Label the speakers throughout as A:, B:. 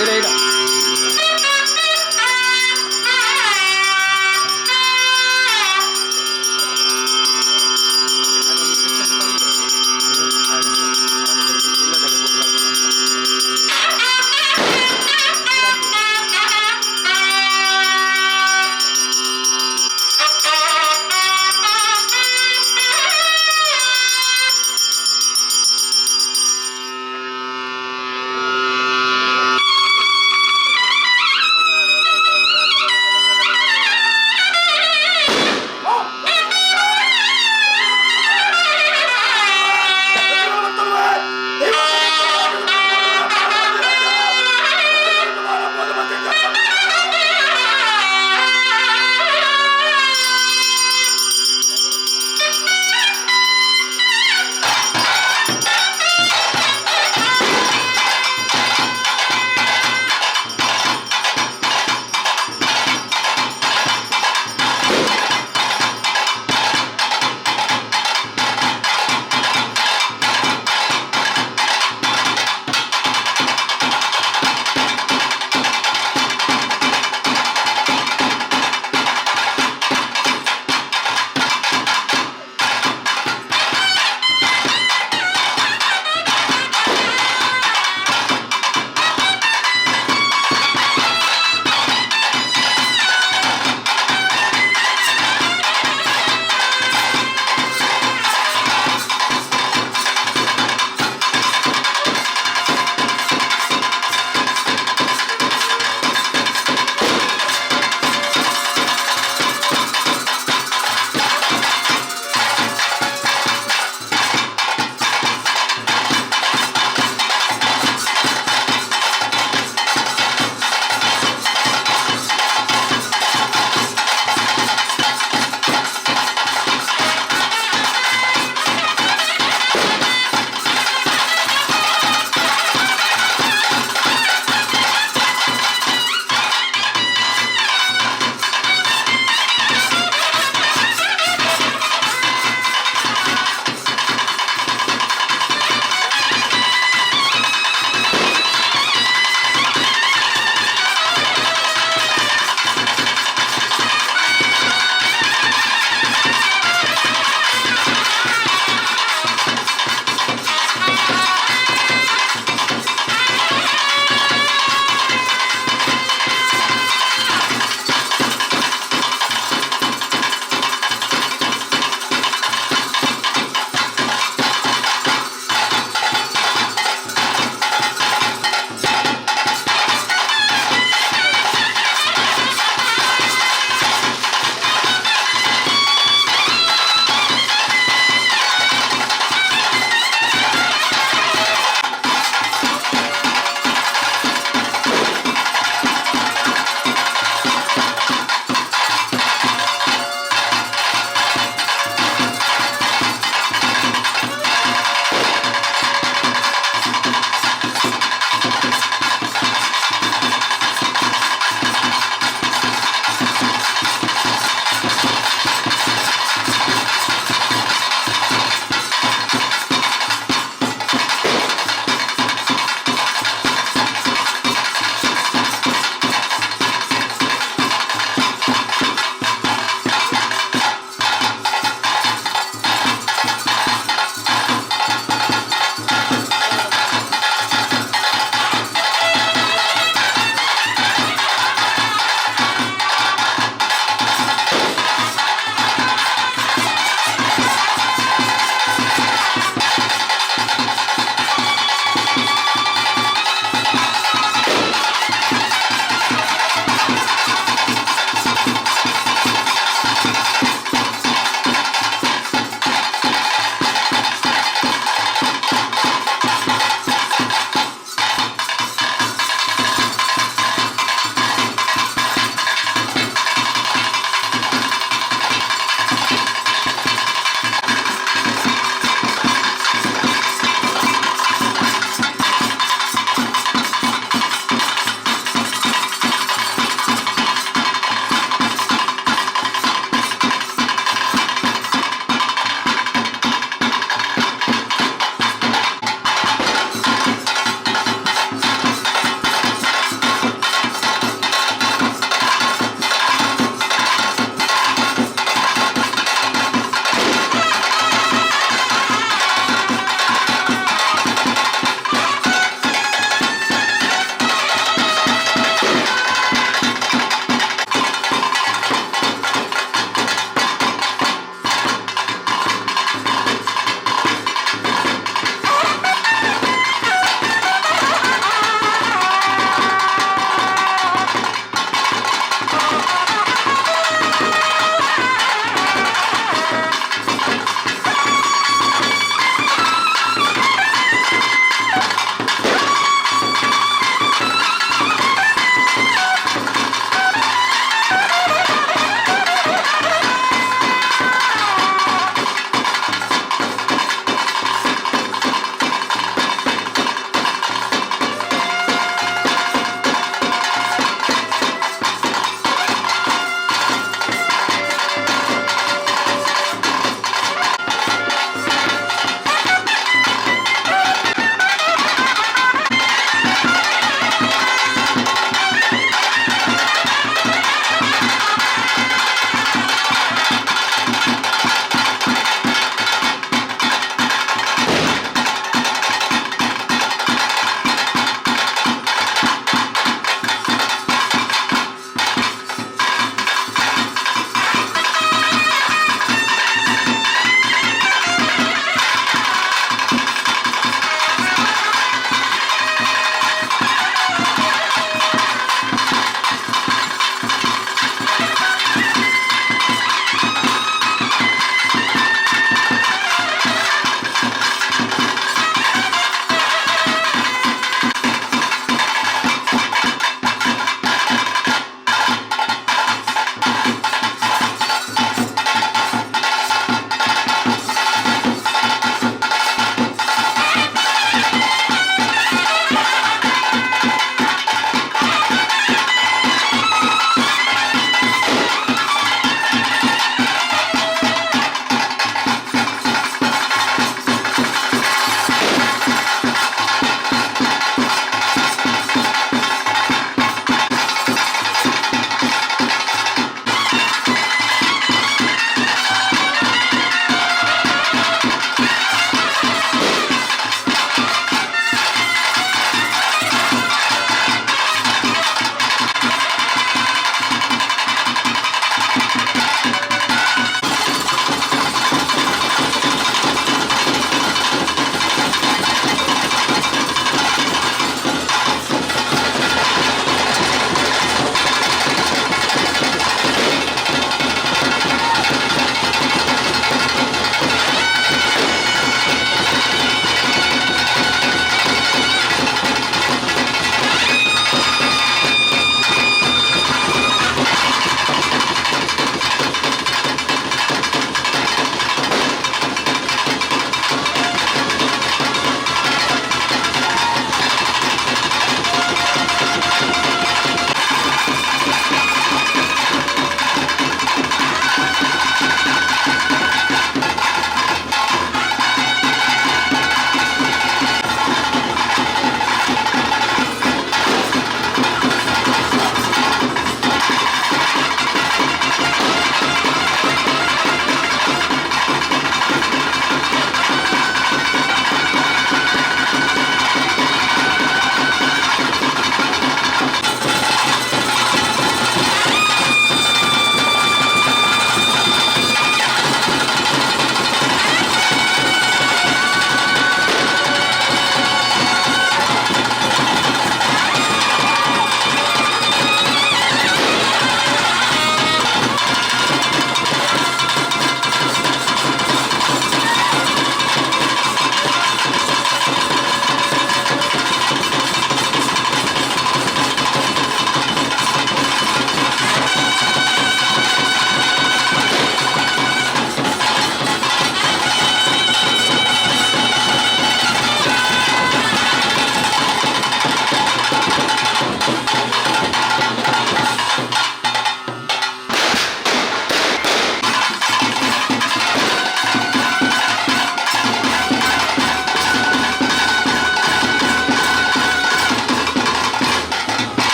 A: ಇಡ ಇಡ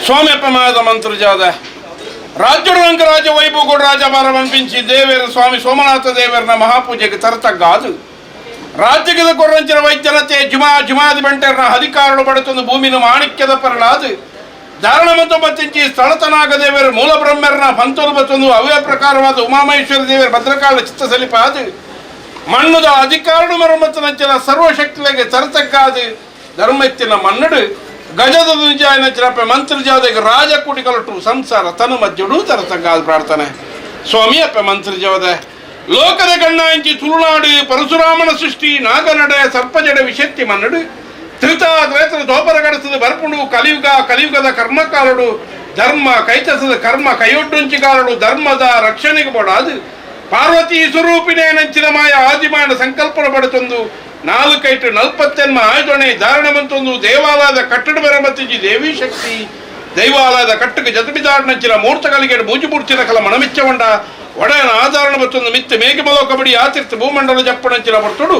A: స్వామి అప్పమాద మంత్రజాద రాజ్యుడు రంక రాజ వైభవగుడు రాజభారం పంపించి దేవేరు స్వామి సోమనాథ దేవేరున మహాపూజకి తరతగాదు ರಾಜ್ಯದ ಕೊರಂಚಿನ ವೈದ್ಯನತೆ ಜುಮಾದಿ ಬಂಟೆರ್ನ ಅಧಿಕಾರಗಳು ಪಡುತ್ತೊಂದು ಭೂಮಿನ ಮಾಣಿಕ್ಯದ ಪರಳಾದು ಧಾರಣಮಂತು ಬತ್ತಿಂಚಿ ಸ್ಥಳತನಾಗದೇವರ ಮೂಲ ಬ್ರಹ್ಮರ್ನ ಪಂತೋಲು ಬತ್ತೊಂದು ಅವೇ ಪ್ರಕಾರವಾದ ಉಮಾಮಹೇಶ್ವರ ದೇವರ ಭದ್ರಕಾಲ ಚಿತ್ತ ಸಲಿಪಾದು ಮಣ್ಣುದ ಅಧಿಕಾರಣ ಮರಮತ್ತನಂಚಿನ ಸರ್ವಶಕ್ತಿಗೆ ತರತಕ್ಕಾದು ಧರ್ಮೆತ್ತಿನ ಮನ್ನಡು ಗಜದ ದುಂಜಾಯನಂಚಿನಪ್ಪ ಮಂತ್ರಜಾದಗೆ ರಾಜ ಕುಡಿಕಲಟು ಸಂಸಾರ ತನು ಮಜ್ಜುಡು ತರತಕ್ಕಾದ ಪ್ರಾರ್ಥನೆ ಸ್ವಾಮಿ ಅಪ್ಪ ಮಂತ್ರಜಾದ ಲೋಕದ ಗಣ್ಣಾಂಚಿ ತುಳುನಾಡು ಪರಶುರಾಮನ ಸೃಷ್ಟಿ ನಾಗನಡೆ ಸರ್ಪಜಡ ವಿಶಕ್ತಿ ಮನ್ನಡು ತ್ರಿತಾದ್ರೇತರ ದೋಪರಗಡಿಸದ ಬರ್ಪುಡು ಕಲಿಯುಗದ ಕರ್ಮಕಾರಡು ಧರ್ಮ ಕೈತಸದ ಕರ್ಮ ಕೈಯೊಡ್ಡುಂಚಿಗಾರಡು ಧರ್ಮದ ರಕ್ಷಣೆಗೆ ಬೋಡಾದು ಪಾರ್ವತಿ ಸ್ವರೂಪಿನೇ ನಂಚಿನ ಮಾಯ ಆದಿಮಾನ ಸಂಕಲ್ಪನ ಪಡುತ್ತೊಂದು 4 ಆಯುಧಣೆ ಧಾರಣೆ ಮಂತೊಂದು ದೇವಾಲಯದ ಕಟ್ಟಡ ಬೆರಮತ್ತಿಜಿ ದೇವಿ ಶಕ್ತಿ ದೈವಾಲಯದ ಕಟ್ಟಕ್ಕೆ ಜತಬಿದಾಡ್ ಮೂರ್ತಗಳಿಗೆ ಬೂಜು ಬುಡ್ಚಿನ ಕಲ ಮಣಮಿಚ್ಚವಂಡ ಒಡೆಯನ ಆಧಾರಣ ಮತ್ತೊಂದು ಮಿತ್ತೆ ಮೇಘ ಮಲೋಕ ಬಡಿ ಆತಿರ್ಥ ಭೂಮಂಡಲ ಜಪ್ಪಣಂಚಿನ ಬರ್ತುಡು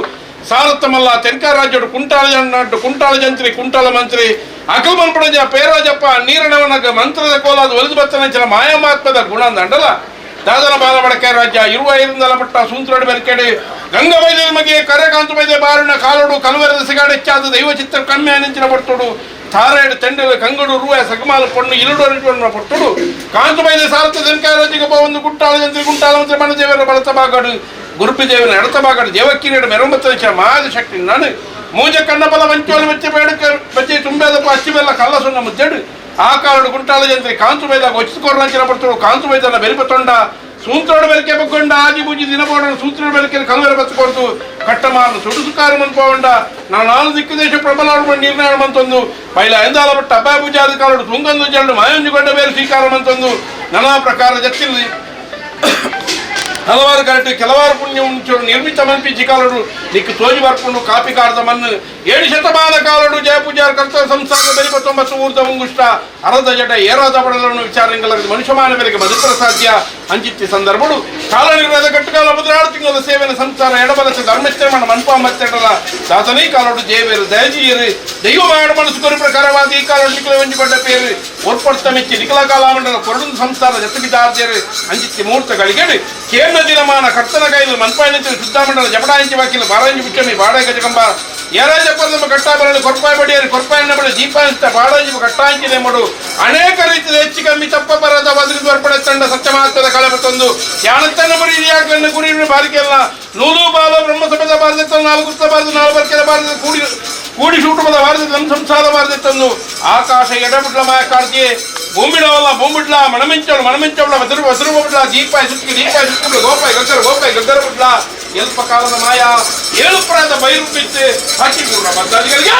A: ಸಾರತ್ತಮಲ್ಲ ತೆಂಕ ರಾಜ್ಯಡು ಕುಂಟಾಳ ಜಂತ್ರಿ ಕುಂಟಾಳ ಮಂತ್ರಿ ಅಕಲ್ ಮನ್ಪಡಂಜ ಪೇರಾಜಪ್ಪ ನೀರಣವನಗ ಮಂತ್ರದ ಕೋಲಾದ ಒಲಿದು ಬತ್ತನಂಚಿನ ಮಾಯಮಾತ್ಮದ ಗುಣ ದಂಡಲ ದಾದನ ಬಾಲಬಡಕೆ ರಾಜ್ಯ ಇರುವ ಐರಿಂದಲ ಪಟ್ಟ ಸೂಂತ್ರಡು ಬೆಲ್ಕೆಡೆ ಗಂಗವೈದ್ಯ ಮಗೆ ಕರೆಕಾಂತು ವೈದ್ಯ ಬಾರಣ ಕಾಲೋಡು ಕಲವರದ ಸಿಗಾಡೆಚ್ಚಾದ ದೈವ ಚಿತ್ರ ಕಮ್ಮಿ ಅನಿಂಚಿನ ಬರ್ತುಡು ತಾರೇಡು ತೆಂಡಲು ಕಂಗಡು ರೂಯ ಸಗಮಾಲು ಪೊಣ್ಣು ಇರುಡು ಪೊಟ್ಟುಡು ಕಾಂತು ವೈದ್ಯ ಸಾರಥ ತೆಂಕಾರಾಜಿಗೆ ಒಂದು ಕುಂಟಾಳ ಜಂತ್ರಿ ಕುಂಟಾಳ ಮಂತ್ರಿ ಮನದೇವರ ಬಳತ ಬಾಗಡು ಗುರುಪಿದೇವನ ಎಡತ ಬಾಗಡು ದೇವಕ್ಕಿರಿಯಡು ಮೆರೊಂಬತ್ತ ಮಾದ ಶಕ್ತಿ ನಾನು ಮೂಜ ಕಣ್ಣಬಲ ಮಂಚೋಲು ಮೆಚ್ಚ ಬೇಡಕ್ಕೆ ಬಚ್ಚಿ ತುಂಬೆದಪ್ಪ ಅಚ್ಚಿವೆಲ್ಲ ಕಲ್ಲ ಸುಣ್ಣ ಮುದ್ದೆಡು ಆ ಕಾಲಡು ಕುಂಟಾಳ ಜಂತ್ರಿ ಕಾಂತು ವೈದ್ಯ ಒಚ್ಚಿಕೊರ್ರಂಚಿನ ಬರ್ತುಡು ಕಾಂತು ವೈದ್ಯನ ಬೆರಿಪತ್ತೊಂಡ ಸೂಂತ್ರೋಡು ಬೆಲ್ಕೆ ಬಗ್ಗೊಂಡ ಆಜಿ ಬೂಜಿ ದಿನ ಬೋಡ ಸೂಂತ್ರೋಡು ಬೆಲ್ಕೆ ಕಲವರ ಬತ್ತುಕೊಡ್ತು ಕಟ್ಟಮಾನು ಸುಡುಸುಕಾರು ಮನ್ಪೋಂಡ ನಾನು ದಿಕ್ಕು ದೇಶ ಪ್ರಬಲಾಡು ನಿರ್ಣಯ ಮಂತೊಂದು ಪೈಲ ಎಂದಾಲ ಬಟ್ಟ ಅಬ್ಬಾಯ ಪೂಜಾದ ಕಾಲಡು ತುಂಗಂದು ಜಲ್ಲು ಮಾಯಂಜುಗೊಂಡ ಬೇರೆ ಸ್ವೀಕಾರ ಮಂತೊಂದು ನಾನಾ ಪ್ರಕಾರ ಜತ್ತಿಲ್ಲಿ ಹಲವಾರು ಗಂಟೆ ಕೆಲವಾರು ಪುಣ್ಯ ಉಂಚು ನಿರ್ಮಿತ ಮನ್ಪಿಚ್ಚಿ ಕಾಲಡು ನಿಕ್ಕು ತೋಜಿ ಬರ್ಕೊಂಡು ಕಾಪಿ ಕಾರದ ಮಣ್ಣು 7 ಶತಮಾನ ಕಾಲಡು ಜಯಪೂಜಾರ ಕರ್ತವ್ಯ ಸಂಸಾರ ಬೆರಿ 19 ಊರ್ಧ ಮುಂಗುಷ್ಟ ಅರದ ಜಡ ಏರಾದ ಬಡలను ವಿಚಾರಗಳಾಗಿ ಮನುಷ್ಯಮಾನ ಬೆಲೆಗೆ ಬದುಕಲು ಸಾಧ್ಯ ಅಂಚಿತ್ತಿ ಸಂದರ್ಭಗಳು ಕಾಲ ನಿರ್ಣಯದ ಕಟ್ಟುಕಾಲ 16 ತಿಂಗಳ ಸೇವೆನ ಸಂಸಾರ ಎಡಬಲಸ ಧರ್ಮಶ್ರಮಣ ಮನ್ಪ ಮತ್ತೆಡಲ ದಾಸನೇ ಕಾಲಡು ಜಯವೇರು ದಯಜೀಯರು ದೈವ ಮಾಡ ಮನಸ್ಸು ಕೊರಿ ಪ್ರಕಾರವಾದ ಈ ಕಾಲಡು ನಿಖಲ ವಂಜಿಕೊಂಡ ಪೇರು ಒರ್ಪಡ್ತ ಮೆಚ್ಚಿ ನಿಖಲ ಕಾಲಮಂಡಲ ಕೊರಡು ಸಂಸಾರ ಜತಗಿದಾರ್ಜರು ಅಂಚಿತ್ತಿ ಮುಹೂರ್ತಗಳಿಗೆ ಕೇಂದ್ರ ದಿನಮಾನ ಕರ್ತನ ಕೈಲು ಮನ್ಪಾಯಿನ ಶುದ್ಧಾಮಂಡಲ ಜಪಡಾಂಚಿ ವಾಕಿಲು ಬಾರಾಂಜಿ ಮುಚ್ಚಮಿ ಬಾಡ ಗಜಗಂಬ ಏರಾಜಪ್ಪ ನಮ್ಮ ಕಟ್ಟಾಬರಳು ಕೊರ್ಪಾಯಿ ಬಡಿಯರು ಕೊರ್ಪಾಯಿನ ಬಳಿ ದೀಪಾಂತ ಬಾಡಾಂಜಿ ಕಟ್ಟಾಂಚಿದೆ ಮಡು ಅನೇಕ ರೀತಿಯ ಹೆಚ್ಚು ಕಮ್ಮಿ ತಪ್ಪ ಬರದ ವದ್ರಿದ ವರ್ಪಡೆ ತಂಡ ಸತ್ಯಮಾತ್ರದ ಕಳೆಬತ್ತೊಂದು ಯಾನಂತನ ಮರಿಯಾಗಲನ್ನು ಗುರಿ ಬಾರಿಕೆಲ್ಲ ನೂಲು ಬಾಲ ಬ್ರಹ್ಮಸಭದ ಬಾರದೆತ್ತ 4 ಗುಪ್ತ ಬಾರದ 4 ಬರ್ಕೆದ ಬಾರದ ಕೂಡಿ ಶೂಟುಮದ ಬಾರದ ನಮ್ಮ ಸಂಸಾರ ಬಾರದೆತ್ತಂದು ಆಕಾಶ ಎಡಬಿಡ್ಲ ಮಾಯ ಕಾಡ್ತಿಯೇ ಭೂಮಿಡ್ಲ ಮಣಮಿಂಚವಳ ವದರು ಬಿಡ್ಲ ದೀಪಾಯ ಸುತ್ತಿಗೆ ಗೋಪಾಯ ಗಗ್ಗರ ಬಿಡ್ಲ ಎಲ್ಪ ಕಾಲದ ಮಾಯ 7 ಪ್ರಾಯದ ಬೈರು ಬಿತ್ತು ಹಕ್ಕಿ ಪೂರ್ಣ ಬದ್ದಾದಿಗಳಿಗೆ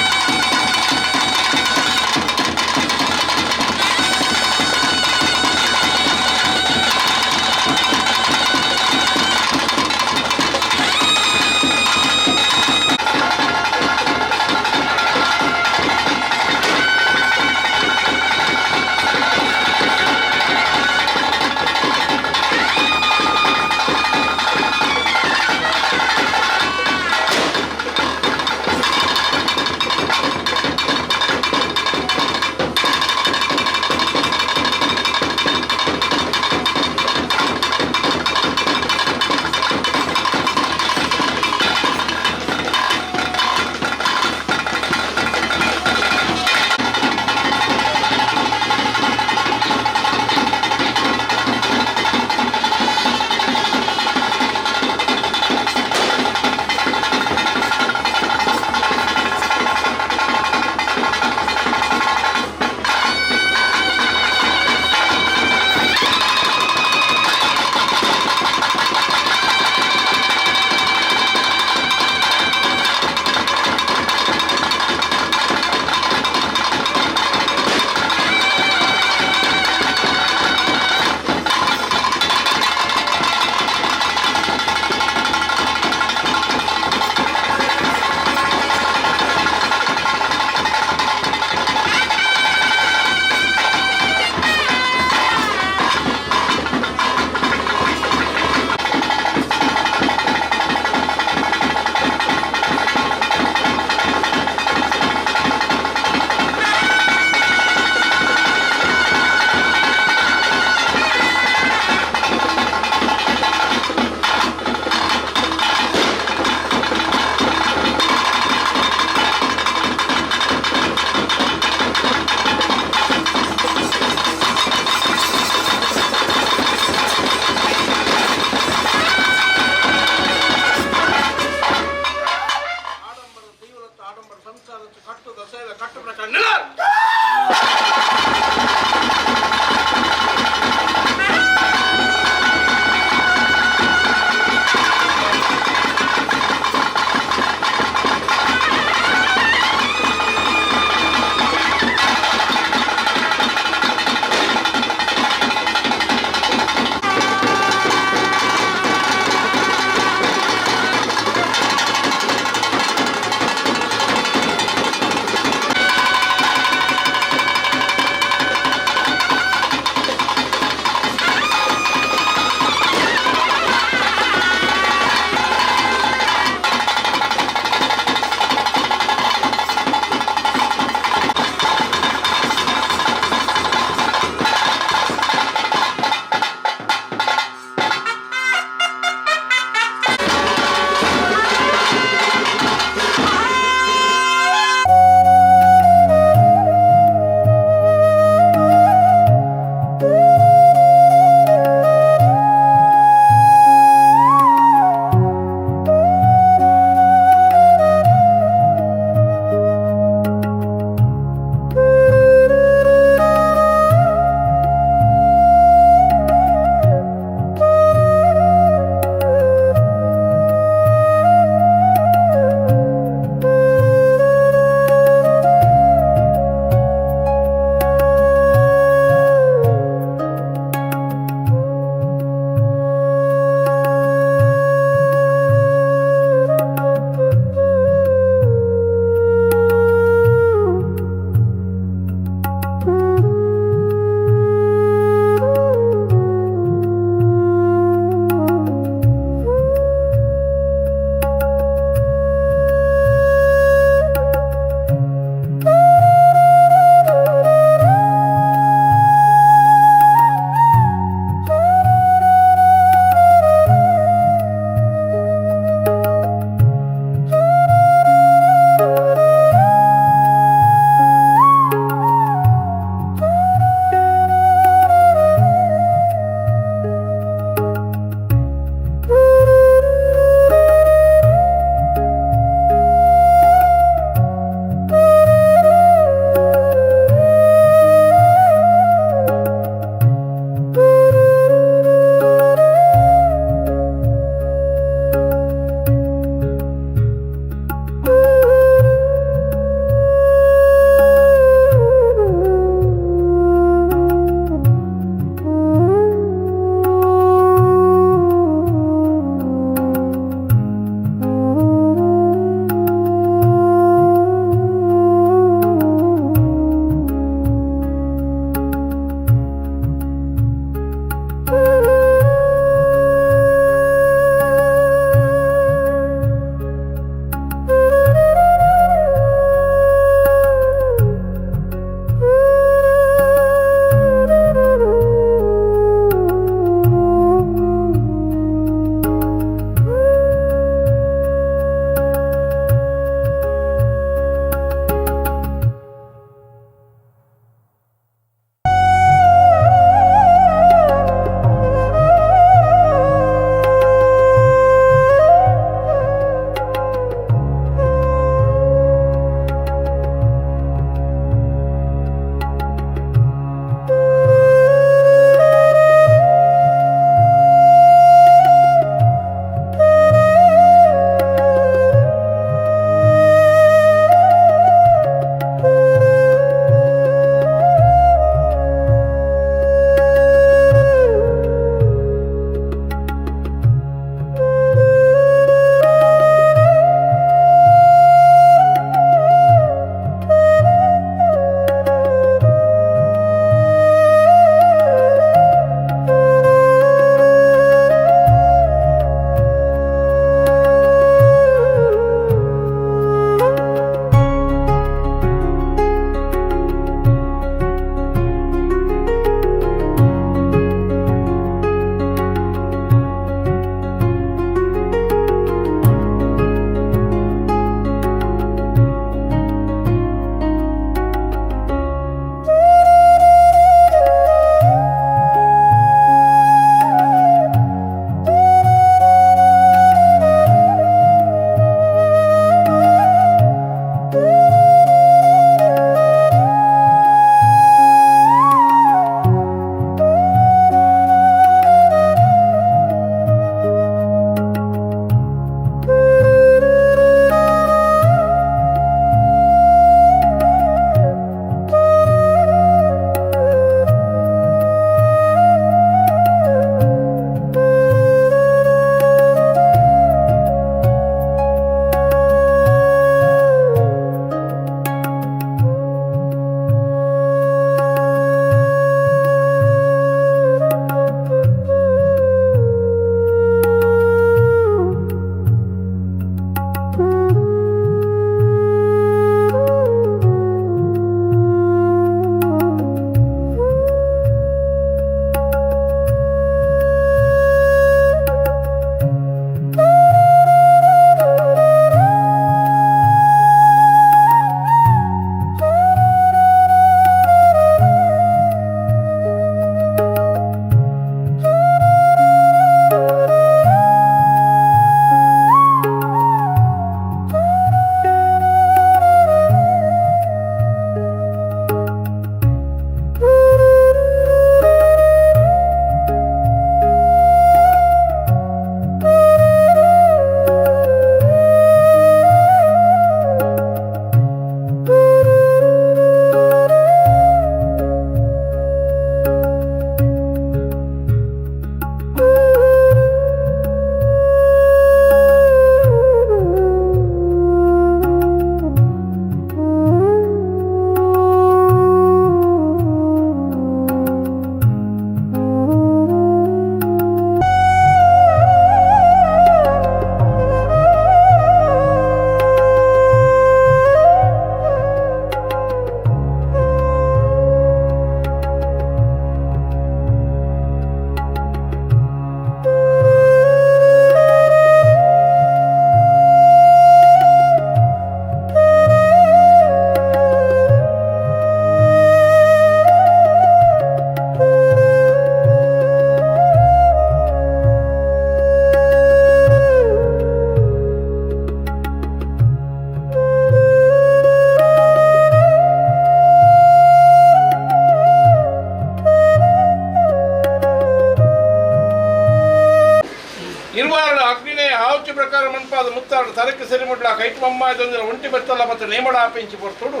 A: ಇರುವಾರಳ ಅಗ್ನಿನೇ ಆವಚಿ ಪ್ರಕಾರ ಮನ್ಪಾದ ಮುತ್ತಾಡು ತರಕ್ಕೆ ಸರಿಮುಡ್ಲ ಕೈಟ್ಮಮ್ಮಾಯದೊಂದಿನ ಒಂಟಿ ಬೆತ್ತಲ ಮತ್ತು ನೇಮಡ ಆಪೆಂಚಿ ಬರ್ತೋಡು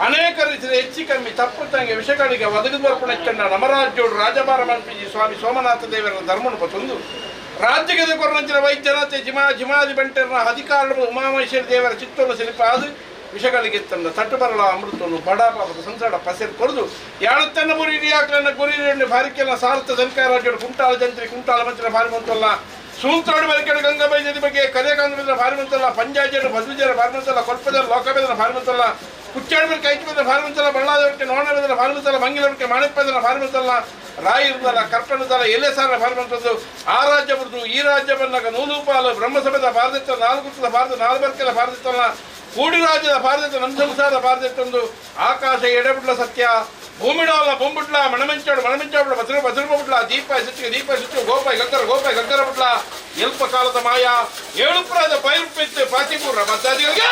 A: ಅನೇಕ ರೀತಿಯ ಹೆಚ್ಚು ಕಮ್ಮಿ ತಪ್ಪು ತಂಗೆ ವಿಷಗಳಿಗೆ ಒದಗಿದು ಬರ್ಪಣೆಚ್ಚಂಡ ನಮರಾಜ್ಯೋಡು ರಾಜಭಾರ ಮನ್ಪಿಜಿ ಸ್ವಾಮಿ ಸೋಮನಾಥ ದೇವರ ಧರ್ಮನು ಬತ್ತೊಂದು ರಾಜ್ಯಗದ ಕೊರಂಚಿನ ವೈದ್ಯನಾಥೆ ಜಿಮಾದಿ ಬಂಟರ್ನ ಅಧಿಕಾರದ ಉಮಾಮಹೇಶ್ವರ ದೇವರ ಚಿತ್ತವನ್ನು ಸಿಲಿಪಾದು ವಿಷಗಳಿಗೆ ತಂದ ತಟ್ಟು ಬರಲ ಅಮೃತವನ್ನು ಬಡ ಪಾಪದ ಸಂಸಾರ ಪಸೆರು ಕೊರದು ಯಾಳತ್ತನ್ನ ಗುರಿ ಹಿಡಿಯಾಕ್ಲನ್ನ ಗುರಿ ಭಾರಿಕೆಲ್ಲ ಸಾರ್ಥ ಜನಕಾರಾಜ್ಯೋಡು ಕುಂಟಾಳ ಜಂತ್ರಿ ಕುಂಟಾಳ ಮಂತ್ರ ಭಾರಿ ಬಂತಲ್ಲ ಸೂಂತ್ರೋಡು ಬರಿಕೆಡು ಗಂಗಾಬೈ ನದಿ ಬಗ್ಗೆ ಕರೆಯಕಾಂದ್ರ ಭಾರಿ ಬಂತಲ್ಲ ಪಂಜಾಜರು ಭದ್ವಿಜರ ಭಾರಿ ಬಂತಲ್ಲ ಕೊಲ್ಪದರ ಲೋಕಬೇದನ ಭಾರಿ ಬಂತಲ್ಲ ಕುಚ್ಚಾಡ್ಬೇಕು ಕೈಕಿದ ಭಾರಿ ಬಂತಲ್ಲ ಬಳ್ಳಾದವರಿಗೆ ನೋಣಬೇದನ ಭಾರಿ ಬಂತಲ್ಲ ಮಂಗಿಲವರಿಗೆ ಮಾಣಿಪ್ಯದನ ಭಾರಿ ಬಂತಲ್ಲ ರಾಯಿ ಇರುದಲ್ಲ ಕರ್ಪಣದಲ್ಲ ಎಲೆ ಸಾರ ಭಾರಿ ಬಂತದ್ದು ಆ ರಾಜ್ಯ ಬರುದು ಈ ರಾಜ್ಯ ಬಂದಾಗ ನೂಲೂಪಾಲು ಬ್ರಹ್ಮಸಭೆದ ಭಾರತ ನಾಲ್ಕುತ್ತದ ಭಾರತ ನಾಲ್ಬರ್ಕೆಲ್ಲ ಭಾರತಲ್ಲ ಕೂಡಿ ರಾಜ್ಯದ ಭಾರತ ನಮ್ಮ ಸಂಸಾರದ ಭಾರತೊಂದು ಆಕಾಶ ಎಡೆಬಿಡ್ಲ ಸತ್ಯ ಭೂಮಿಡಾಲ ಬೊಂಬುಡ್ಲ ಮಣಮಿಂಚಾಡು ಬಸರು ದೀಪ ಸುಚ್ಚು ಗೋಪಾಯಿ ಗಗ್ಗರ ಬಿಡ್ಲ ಎಲ್ಪ ಕಾಲದ ಮಾಯ ಏಳುಪುರದ ಪೈರುಪಿತ್ತು ಪಾತಿಪುರ ಮತ್ತಾದಿಗಳಿಗೆ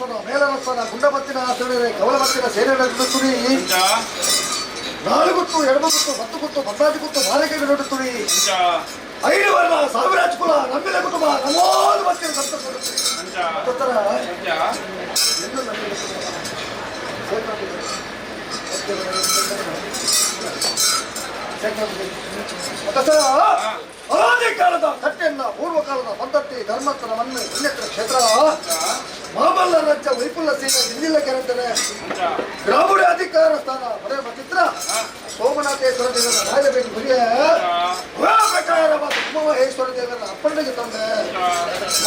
B: ರತ್ನ ಮೇಲರತ್ನ ಗುಂಡಮತ್ತಿನ ತಿಳಿದರೆ ಕವಲಮತ್ತಿನ ಸೇನೆ ತುರಿ ನಾಲ್ಗುತ್ತು ಎಡಮಗುತ್ತು 10 ಗುತ್ತು 14 ಗುತ್ತು ಮಾಲಿಕೆಗೆ ನೋಡುತ್ತೀರಿ 5 ವರ್ಣ ಸಾವಿರಾಜ್ ಕುಲ ನಮ್ಮಿನ ಕುಟುಂಬ ನಮೋದು ಮತ್ತಿನ ಸಂತರ ಅನಾದಿ ಕಾಲದ ಕಟ್ಟೆಯನ್ನ ಪೂರ್ವಕಾಲದ ಪದ್ಧತಿ ಧರ್ಮಸ್ಥಳ ಮಣ್ಣು ಪುಣ್ಯತ್ರ ಕ್ಷೇತ್ರ ಮಾಮಲ್ಲ ರಾಜ್ಯ ವೈಪುಲ್ಲ ಸೇನೆ ಇಂದಿಲ್ಲ ಕೆರೆಂದರೆ ಗ್ರಾಮೀಣ ಅಧಿಕಾರ ಸ್ಥಾನ ಪಡೆಯ ಚಿತ್ರ ಸೋಮನಾಥೇಶ್ವರ ದೇವರ ರಾಜಬೇಟಿ ಗುರಿಯ ಪ್ರಕಾರವಾದ ಉಮಮಹೇಶ್ವರ ದೇವರ ಅಪ್ಪಣ್ಣಿಗೆ ತಂದೆ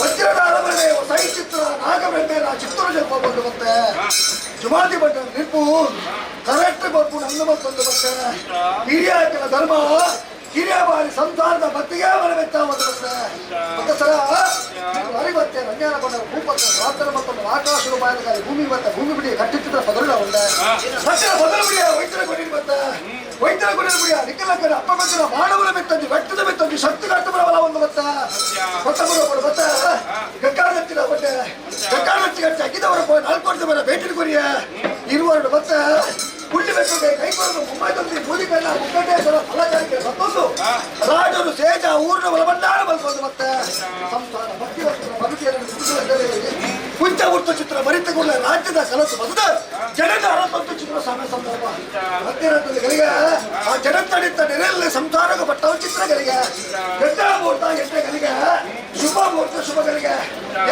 B: ವಜ್ರದ ಅರಮನೆ ಸೈ ಚಿತ್ರ ನಾಗಬ್ರಹ್ಮೇನ ಚಿತ್ತೂರು ಜಪ ಬಂದು ಮತ್ತೆ ಜುಮಾದಿ ಬಂಡ ನಿಪ್ಪು ಕರೆಕ್ಟ್ ಬರ್ಪು ನಂದು ಮತ್ತೊಂದು ಮತ್ತೆ ಹಿರಿಯ ಧರ್ಮ ಹಿರಿಯ ಬಾರಿ ಸಂಸಾರದ ಭಕ್ತಿಗೆ ಬರಬೇಕ ಮತ್ತೆ ಸರ ಅರಿವತ್ತೆ ರಂಜಾನ ಬಂದ ಭೂಪತ್ರ ಪ್ರಾರ್ಥನೆ ಮತ್ತೊಂದು ಆಕಾಶ ರೂಪಾಯಿ ಭೂಮಿ ಮತ್ತೆ ಭೂಮಿ ಬಿಡಿ ಕಟ್ಟಿಟ್ಟಿದ್ರ ಪದರಣ ಉಂಟೆ ಮತ್ತೆ ಬದಲ ಬಿಡಿಯ ವೈದ್ಯರ ಕೊಡಿ ಮತ್ತೆ ವೈದ್ಯರ ಕೊಡಿ ಬಿಡಿಯ ನಿಖಲಕ್ಕನ ಅಪ್ಪ ಬಂದಿನ ಮಾನವನ ಮೆತ್ತಂದಿ ವ್ಯಕ್ತದ ಮೆತ್ತಂದಿ ಶಕ್ತಿ ಕಟ್ಟಬರ ಬಲ ಒಂದು ಮತ್ತೆ ಕೊಟ್ಟಬರ ಮತ್ತೆ ಗಕ್ಕಾಡತ್ತಿನ ಬಟ್ಟೆ ಗಕ್ಕಾಡತ್ತಿ ಅಕ್ಕಿದವರ 4 ವರ್ಷ ಬರ ಭೇಟಿ ಕೊರಿಯ ಇರುವರಡು ಮತ್ತೆ ಕುಳ್ಳಿ ಬೆಟ್ಟಕ್ಕೆ ಕೈಗೊಳ್ಳಲು ಮುಂಬೈದಲ್ಲಿ ಮೋದಿಕಲ್ಲ ಮುಕ್ಕಟೇಶ್ವರ ಫಲಕಾರಿಕೆ ಮತ್ತೊಂದು ರಾಜರು ಸೇಜ ಊರಿನ ಬಲಬಂಡಾರ ಬಲ್ಕೊಂಡು ಮತ್ತೆ ಸಂಸಾರ ಭಕ್ತಿ ಬದುಕಿಯನ್ನು ಕುಂಚ ವೃತ್ತ ಚಿತ್ರ ಮರಿತುಕೊಂಡ ರಾಜ್ಯದ ಕಲಸು ಬದುದ ಜನದ ಅರಸಂತ ಚಿತ್ರ ಸಮಯ ಸಂದರ್ಭ ಹತ್ತಿರಗಳಿಗೆ ಆ ಜಗತ್ತಡಿತ ನೆರೆಯಲ್ಲಿ ಸಂಸಾರದ ಪಟ್ಟವ ಚಿತ್ರಗಳಿಗೆ ಎಡ್ಡ ಮುಹೂರ್ತ ಎಡ್ಡೆಗಳಿಗೆ ಶುಭ ಮುಹೂರ್ತ ಶುಭಗಳಿಗೆ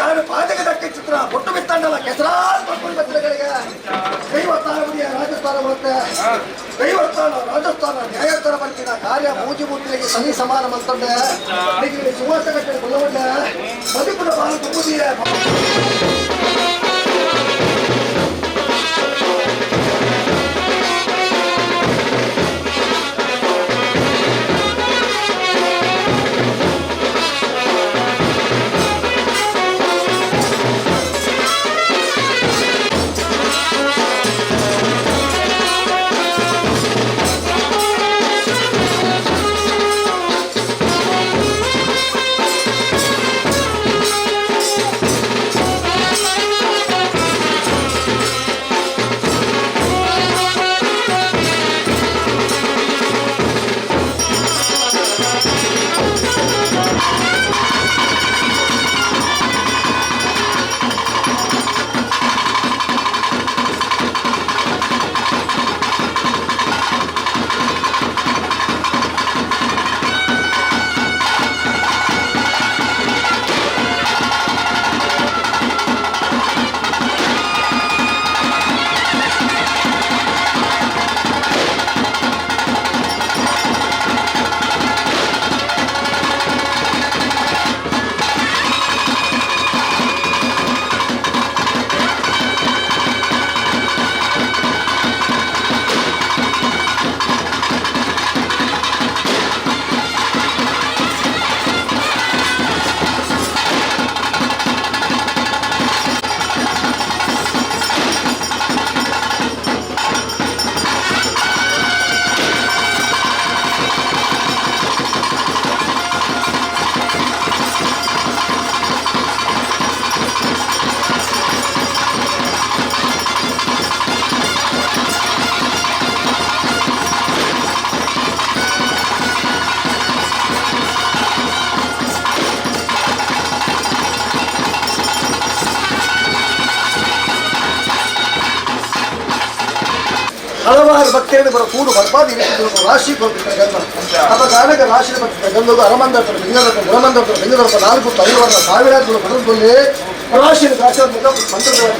B: ಯಾರು ಪಾದಕದಕ್ಕೆ ಚಿತ್ರ ಬೊಟ್ಟು ಬಿತ್ತಂಡಲ್ಲ ಕೆಸರಾದ ಚಿತ್ರಗಳಿಗೆ ಕೈವತ್ತಾರ ರಾಜಸ್ಥಾನ ಬರುತ್ತೆ ಕೈವರ್ತಾನ ರಾಜಸ್ಥಾನ ನ್ಯಾಯಸ್ಥಾನ ಬರ್ತಿನ ಕಾರ್ಯ ಮೂಜಿ ಮೂರ್ತಿಗೆ ಸನಿ ಸಮಾನ ಮಂತಂಡೆ ಸುವಾಸ ಕಟ್ಟೆ ಕೊಲ್ಲವಂಡೆ ಬದುಕುನ ಬಾಳು ತುಂಬುದಿಯೇ ಹಲವಾರು ಭಕ್ತರಿಗೆ ಬರೋ ಕೂಡು ಬರ್ಬಾದಿ ರಾಶಿ ಕೊಡ್ತಿರ್ತಾರೆ ಗಂಧ ಅಪ್ಪ ಕಾರಣಕ್ಕೆ ರಾಶಿ ಬರ್ತಿರ್ತಾರೆ ಗಂಧದ ಅರಮಂದರ್ತಾರೆ ಲಿಂಗದರ್ಪ ಗುರಮಂದರ್ತಾರೆ ಲಿಂಗದರ್ಪ 4 5 ಸಾವಿರಾರು ಪಡೆದುಕೊಳ್ಳಿ ರಾಶಿ ರಾಶಿ ಮಂತ್ರಗಳ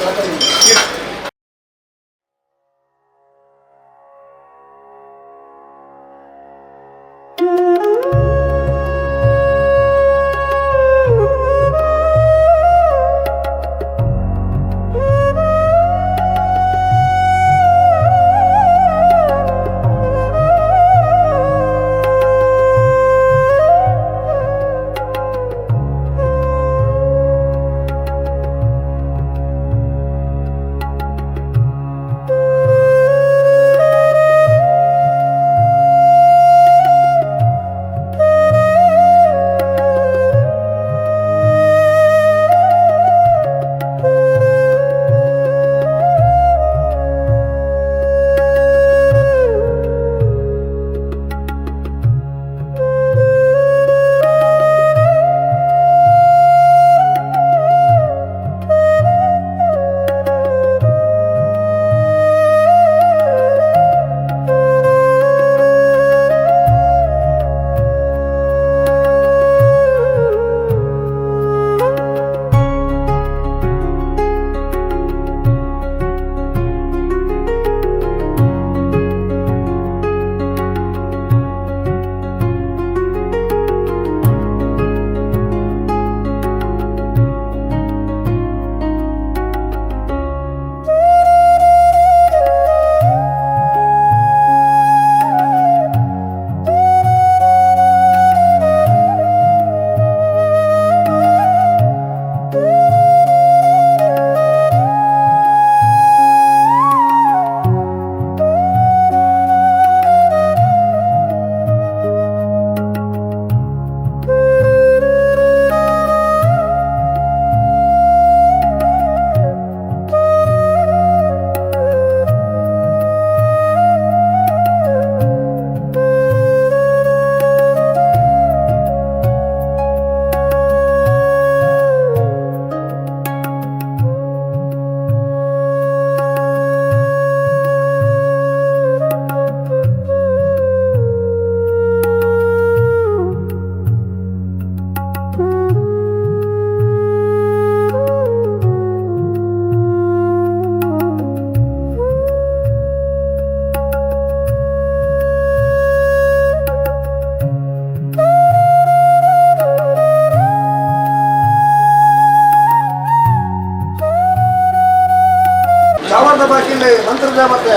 B: ಶಾವರದ ಬಾಕಿಲ್ಲಿ ಮಂತ್ರದ ಮತ್ತೆ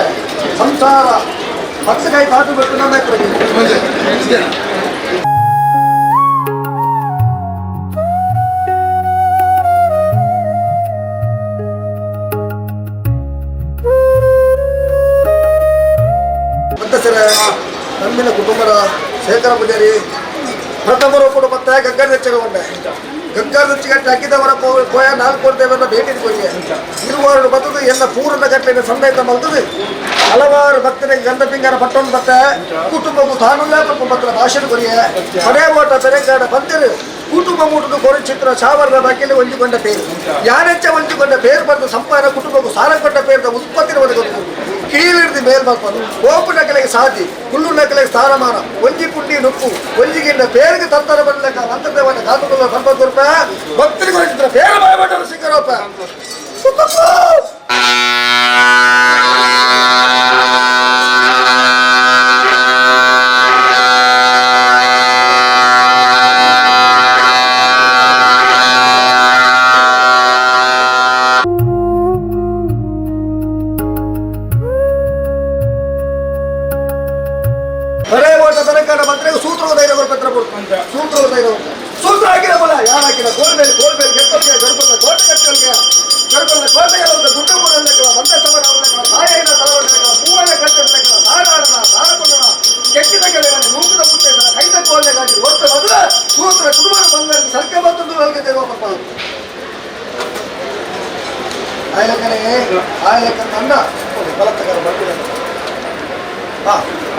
B: ಸಂಸಾರ 10 ಕೈ ತಾಟು ಬಿಟ್ಟು ನಮ್ಮ ಮತ್ತೆ ಸರ ನಮ್ಮಿನ ಕುಟುಂಬದ ಶೇಖರ ಪೂಜಾರಿ ಪ್ರಥಮರು ಕೂಡ ಮತ್ತೆ ಗಂಗಾ ನೆಚ್ಚಗೊಂಡೆ ಗಂಗಾ ನೆಚ್ಚಿಗಟ್ಟೆ ಹಾಕಿದವರ ಪೋಯ 4 ಕೊಡ್ತೇವೆ ಭೇಟಿ ಕೊಯ್ಯ ಇರುವರು ಬತ್ತದು ಎಲ್ಲ ಪೂರ್ಣ ಗಟ್ಟಲಿನ ಸಮೇತ ಮಲ್ತದೆ ಹಲವಾರು ಭಕ್ತರಿಗೆ ಗಂಧ ಪಿಂಗರ ಪಟ್ಟೊಂದು ಬತ್ತೆ ಕುಟುಂಬಕ್ಕೂ ತಾನುಲ್ಲ ಪತ್ರ ಭಾಷಣ ಕೊರಿಯ ಪಡೆ ಓಟ ತೆರೆಗಾಡ ಬಂದಿರು ಕುಟುಂಬ ಮೂಟದ ಕೊರೆ ಚಿತ್ರ ಶಾವರದ ಬಾಕಿಯಲ್ಲಿ ಹೊಂದಿಕೊಂಡ ಪೇರು ಯಾನೆಚ್ಚ ಹೊಂದಿಕೊಂಡ ಪೇರು ಬಂದ ಸಂಪಾದನೆ ಕುಟುಂಬಕ್ಕೂ ಸಾಲ ಕೊಟ್ಟ ಪೇರದ ಉತ್ಪತ್ತಿ ಗೊತ್ತು ಕೀಳಿಡ್ದು ಮೇಲ್ಬಾರ್ದು ಕೋಪು ನಕಲೆಗೆ ಸಾಧಿ ಹುಲ್ಲು ನಕಲೆಗೆ ಸ್ಥಾನಮಾನ ಒಂಜಿ ಪುಂಡಿ ನುಪ್ಪು ಒಂಜಿಗಿಂದ ಪೇರಿಗೆ ತಂತರ ಬರಲಿಕ್ಕ ಮಂತ್ರದೇವನ ಕಾತುಕೊಳ್ಳೋ ಸಂಪತ್ತು ರೂಪಾಯಿ ಭಕ್ತರಿಗೆ ಹೊರಟಿದ್ರೆ ಪೇರು ಬಾಯ್ಬಟ್ಟರು ಸಿಕ್ಕರೋಪ ಬರೇ ಓಟ ತನಕ ಮಂತ್ರಿಗೆ ಸೂತ್ರ ಧೈರ್ಯ ಪತ್ರ ಕೊಡ್ತಾರೆ ಸೂತ್ರ ಧೈರ್ಯ ಸೂತ್ರ ಹಾಕಿರಬಲ್ಲ ಯಾರು ಹಾಕಿಲ್ಲ ಗೋಲ್ಬೇಲ್ ಗೆತ್ತಲ್ಗೆ ಗರ್ಭದ ಕೋಟೆ ಕಟ್ಟಲ್ಗೆ ಗರ್ಭದ ಕೋಟೆಗಳ ಗುಡ್ಡ ಮೂಡಲೆಕ್ಕ ಮಂತ್ರ ಸಮರ ಅವಲೆಕ್ಕ ಸಾಯಿನ ತಲವಲೆಕ್ಕ ಹೂವನ ಕಟ್ಟಲೆಕ್ಕ ಸಾರಾಡಣ ಸಾರಕೊಂಡಣ ಕೆಟ್ಟಿದ ಕೆಳಗಡೆ ಮೂಗಿದ ಪುಟ್ಟೆ ಕೈದ ಕೋಲೆಗಾಗಿ ಒಟ್ಟ ಮೊದಲ ಸೂತ್ರ ಕುಟುಂಬ ಬಂದ ಸರ್ಕ ಮತ್ತೊಂದು ನಲ್ಗೆ ದೇವಪ್ಪ ಆಯಲೆಕ್ಕನ ಅಣ್ಣ ಬಲತ್ತಗಾರ ಬರ್ತಿದ್ದಾರೆ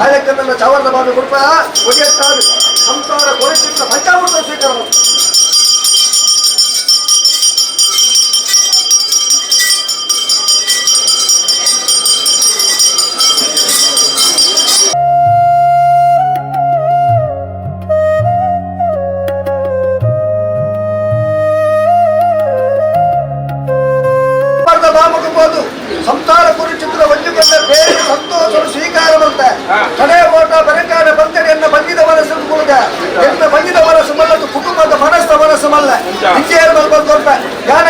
B: ಆಯಲೆಕ್ಕನ ಚಾವರದ ಬಾಬಿ ಕೊಡ್ಪ ಒಡೆಯತ್ತಾರು ಸಂಸಾರ ಕೊರೆಸಿದ ಪಂಚಾಮೃತ ಸ್ವೀಕಾರ ಬಾಮುಕಬಹುದು ಸಂಸಾರ ಕುರಿಚಿತ್ರ ಒಂದುಕೊಂಡ ಬೇರೆ ಸಂತೋಷ ಸ್ವೀಕಾರ ಬಂತೆ ಕಡೆ ಓಟ ಬರೆಕಾಡ ಬಂತಡೆ ಎನ್ನ ಬಂದಿದ ಮನಸ್ಸು ಕುಳಿದ ಎನ್ನ ಬಂದಿದ ಮನಸ್ಸು ಮಲ್ಲದು ಕುಟುಂಬದ ಮನಸ್ಸು ಮಲ್ಲ ವಿಜಯ ಮಲ್ಬಲ್ ಕೊಡ್ತ ಯಾನ